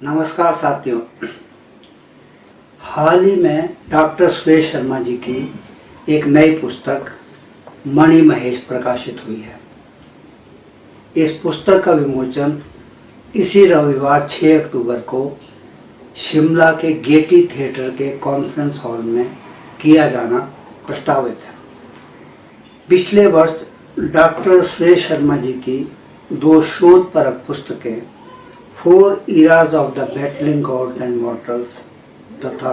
नमस्कार साथियों। हाल ही में डॉक्टर सुरेश शर्मा जी की एक नई पुस्तक मणि महेश प्रकाशित हुई है। इस पुस्तक का विमोचन इसी रविवार 6 अक्टूबर को शिमला के गेटी थिएटर के कॉन्फ्रेंस हॉल में किया जाना प्रस्तावित है। पिछले वर्ष डॉक्टर सुरेश शर्मा जी की 2 शोधपरक पुस्तकें 4 Eras of the Battling Gods and Mortals तथा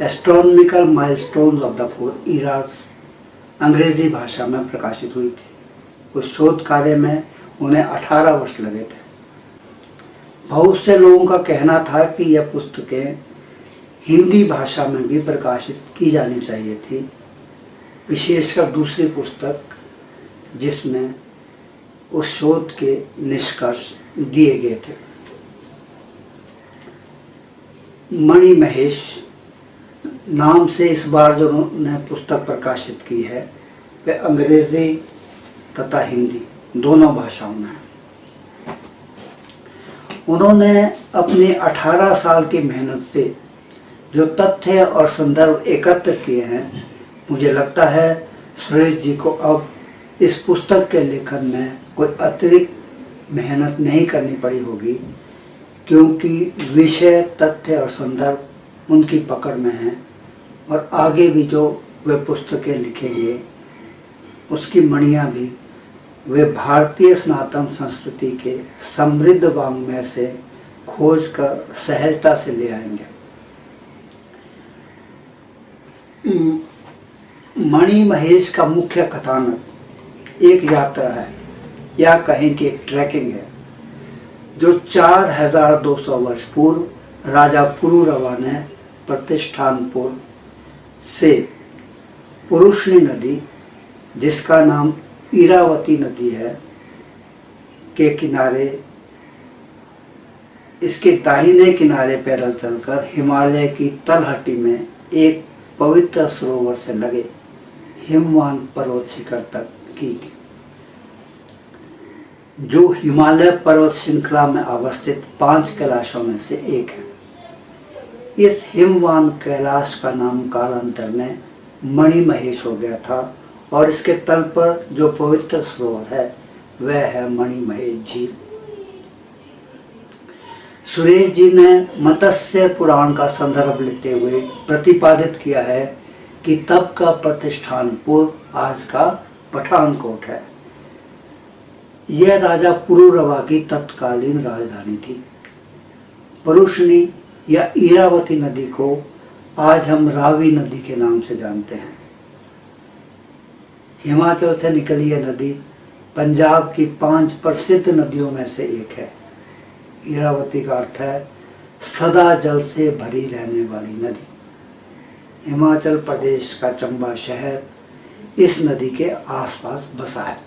astronomical milestones of the 4 Eras अंग्रेजी भाषा में प्रकाशित हुई थी। उस शोध कार्य में उन्हें 18 वर्ष लगे थे। बहुत से लोगों का कहना था कि यह पुस्तकें हिंदी भाषा में भी प्रकाशित की जानी चाहिए थी, विशेषकर दूसरी पुस्तक जिसमें उस शोध के निष्कर्ष दिए गए थे। मणि महेश नाम से इस बार जो उन्होंने पुस्तक प्रकाशित की है वह अंग्रेजी तथा हिंदी दोनों भाषाओं में है। उन्होंने अपनी 18 साल की मेहनत से जो तथ्य और संदर्भ एकत्र किए हैं, मुझे लगता है सुरेश जी को अब इस पुस्तक के लेखन में कोई अतिरिक्त मेहनत नहीं करनी पड़ी होगी, क्योंकि विषय, तथ्य और संदर्भ उनकी पकड़ में हैं और आगे भी जो वे पुस्तकें लिखेंगे उसकी मणियाँ भी वे भारतीय सनातन संस्कृति के समृद्ध वाङ्मय से खोज कर सहजता से ले आएंगे। मणि महेश का मुख्य कथानक एक यात्रा है या कहें कि एक ट्रैकिंग है जो 4200 वर्ष पूर्व राजा पुरुरवा ने प्रतिष्ठानपुर से पुरुषनी नदी, जिसका नाम इरावती नदी है, के किनारे, इसके दाहिने किनारे पैदल चलकर हिमालय की तलहटी में एक पवित्र सरोवर से लगे हिमवान पर्वत शिखर तक की थी, जो हिमालय पर्वत श्रृंखला में अवस्थित 5 कैलाशों में से एक है। इस हिमवान कैलाश का नाम कालांतर में मणि महेश हो गया था और इसके तल पर जो पवित्र सरोवर है वह है मणि महेश झील। सुरेश जी ने मत्स्य पुराण का संदर्भ लेते हुए प्रतिपादित किया है कि तब का प्रतिष्ठानपुर आज का पठानकोट है। यह राजा पुरुरवा की तत्कालीन राजधानी थी। पुरुषनी या इरावती नदी को आज हम रावी नदी के नाम से जानते हैं। हिमाचल से निकली यह नदी पंजाब की 5 प्रसिद्ध नदियों में से एक है। इरावती का अर्थ है सदा जल से भरी रहने वाली नदी। हिमाचल प्रदेश का चंबा शहर इस नदी के आसपास बसा है।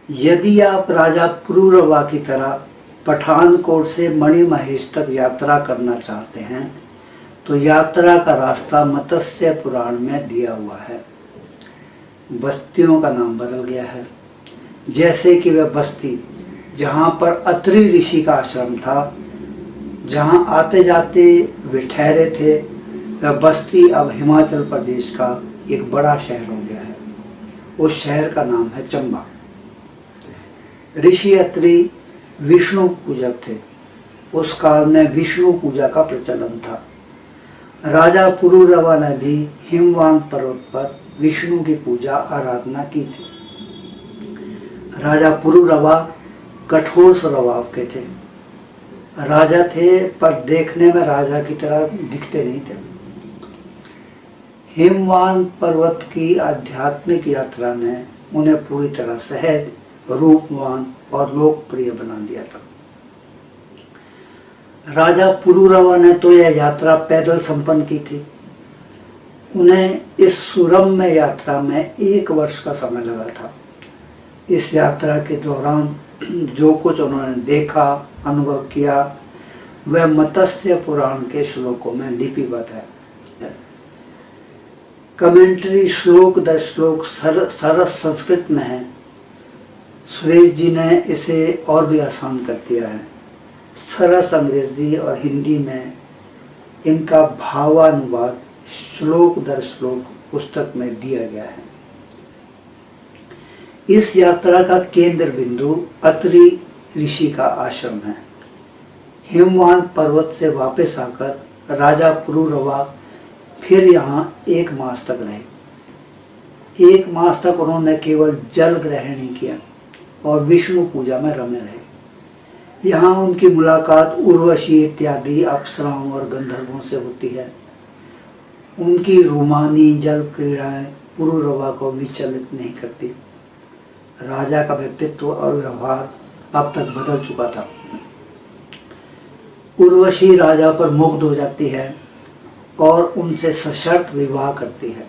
यदि आप राजा पुरुरवा की तरह पठानकोट से मणि महेश तक यात्रा करना चाहते हैं तो यात्रा का रास्ता मत्स्य पुराण में दिया हुआ है। बस्तियों का नाम बदल गया है, जैसे कि वह बस्ती जहाँ पर अत्रि ऋषि का आश्रम था, जहाँ आते जाते वे ठहरे थे, वह बस्ती अब हिमाचल प्रदेश का एक बड़ा शहर हो गया है। उस शहर का नाम है चंबा। ऋषि अत्रि विष्णु पूजक थे। उस काल में विष्णु पूजा का प्रचलन था। राजा पुरुरवा ने भी हिमवान पर्वत पर विष्णु की पूजा आराधना की थी। राजा पुरुरवा कठोर स्वभाव के थे। राजा थे पर देखने में राजा की तरह दिखते नहीं थे। हिमवान पर्वत की आध्यात्मिक यात्रा ने उन्हें पूरी तरह सहज, रूपवान और लोकप्रिय बना दिया था। राजा पुरुरवा ने तो यह यात्रा पैदल संपन्न की थी। उन्हें इस सुरम्य यात्रा में 1 वर्ष का समय लगा था। इस यात्रा के दौरान जो कुछ उन्होंने देखा, अनुभव किया, वह मत्स्य पुराण के श्लोकों में लिपिबद्ध है। कमेंट्री श्लोक दर श्लोक सरस संस्कृत में है सुरेश जी ने इसे और भी आसान कर दिया है। सरस अंग्रेजी और हिंदी में इनका भावानुवाद श्लोक दर श्लोक पुस्तक में दिया गया है। इस यात्रा का केंद्र बिंदु अत्रि ऋषि का आश्रम है। हिमवान पर्वत से वापस आकर राजा पुरुरवा फिर यहाँ 1 मास तक रहे। 1 मास तक उन्होंने केवल जल ग्रहण ही किया और विष्णु पूजा में रमे रहे। यहाँ उनकी मुलाकात उर्वशी इत्यादि अप्सराओं और गंधर्वों से होती है। उनकी रोमानी जल क्रीड़ाएं पुरुरवा को विचलित नहीं करती। राजा का व्यक्तित्व और व्यवहार अब तक बदल चुका था। उर्वशी राजा पर मुग्ध हो जाती है और उनसे सशर्त विवाह करती है।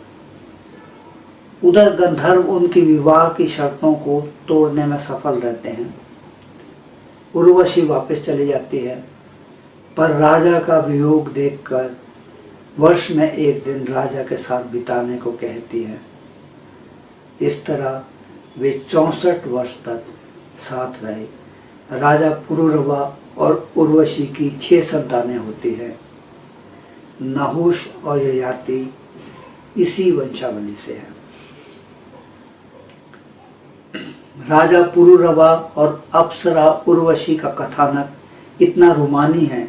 उधर गंधर्व उनकी विवाह की शर्तों को तोड़ने में सफल रहते हैं। उर्वशी वापस चली जाती है, पर राजा का वियोग देखकर वर्ष में 1 दिन राजा के साथ बिताने को कहती है। इस तरह वे 64 वर्ष तक साथ रहे। राजा पुरुरवा और उर्वशी की 6 संतानें होती हैं। नहुष और ययाति इसी वंशावली से है। राजा पुरुरवा और अप्सरा उर्वशी का कथानक इतना रोमानी है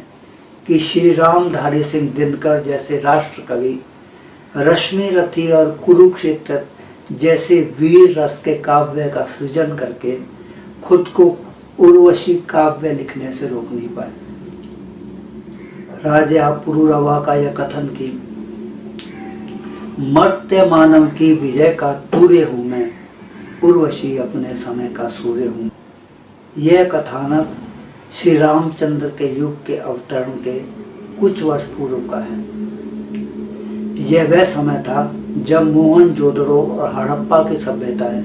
कि श्री राम धारी सिंह दिनकर जैसे राष्ट्र कवि रश्मि रथी और कुरुक्षेत्र जैसे वीर रस के काव्य का सृजन करके खुद को उर्वशी काव्य लिखने से रोक नहीं पाए। राजा पुरुरवा का यह कथन कि मर्त्य मानव की विजय का तूर्य हूं मैं, उर्वशी अपने समय का सूर्य हूं, यह कथानक श्री रामचंद्र के युग के अवतरण के कुछ वर्ष पूर्व का है। यह वह समय था जब मोहनजोदड़ो और हड़प्पा की सभ्यताएं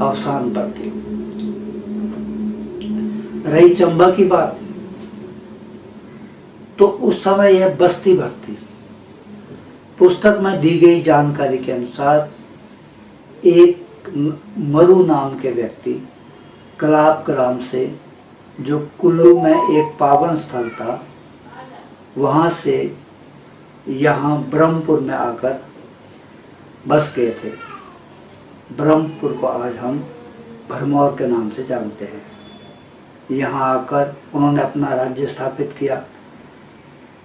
अवसान पर थी। रही चंबा की बात, तो उस समय यह बस्ती भर थी। पुस्तक में दी गई जानकारी के अनुसार एक मरु नाम के व्यक्ति कलाप ग्राम से, जो कुल्लू में एक पावन स्थल था, वहां से यहाँ ब्रह्मपुर में आकर बस गए थे। ब्रह्मपुर को आज हम भरमौर के नाम से जानते हैं। यहाँ आकर उन्होंने अपना राज्य स्थापित किया।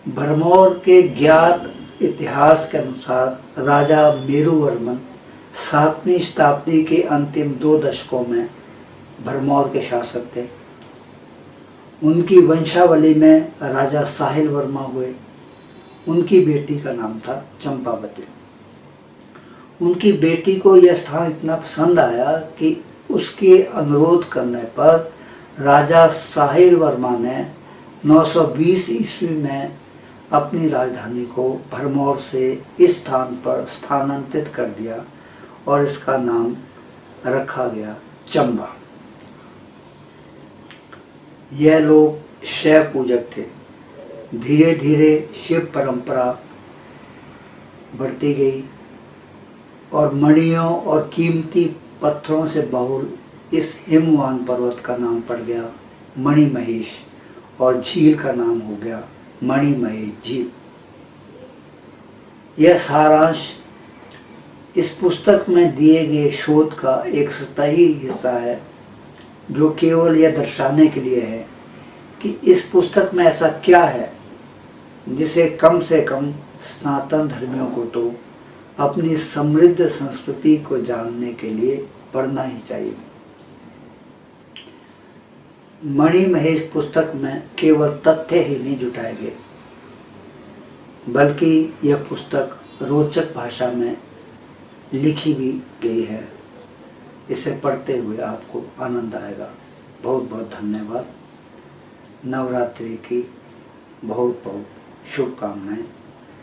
भरमौर के ज्ञात इतिहास के अनुसार राजा मेरुवर्मन 7वीं शताब्दी के अंतिम 2 दशकों में भरमौर के शासक थे। उनकी वंशावली में राजा साहिल वर्मा हुए। उनकी बेटी का नाम था चंपावती। उनकी बेटी को यह स्थान इतना पसंद आया कि उसके अनुरोध करने पर राजा साहिल वर्मा ने 920 ईस्वी में अपनी राजधानी को भरमौर से इस स्थान पर स्थानांतरित कर दिया और इसका नाम रखा गया चंबा। यह लोग शैव पूजक थे। धीरे धीरे शिव परंपरा बढ़ती गई और मणियों और कीमती पत्थरों से बहुल इस हिमवान पर्वत का नाम पड़ गया मणि महेश और झील का नाम हो गया मणि महेश झील। यह सारांश इस पुस्तक में दिए गए शोध का एक सतही हिस्सा है, जो केवल यह दर्शाने के लिए है कि इस पुस्तक में ऐसा क्या है जिसे कम से कम सनातन धर्मियों को तो अपनी समृद्ध संस्कृति को जानने के लिए पढ़ना ही चाहिए। मणि महेश पुस्तक में केवल तथ्य ही नहीं जुटाए गए, बल्कि यह पुस्तक रोचक भाषा में लिखी भी गई है। इसे पढ़ते हुए आपको आनंद आएगा। बहुत बहुत धन्यवाद। नवरात्रि की बहुत बहुत शुभकामनाएं।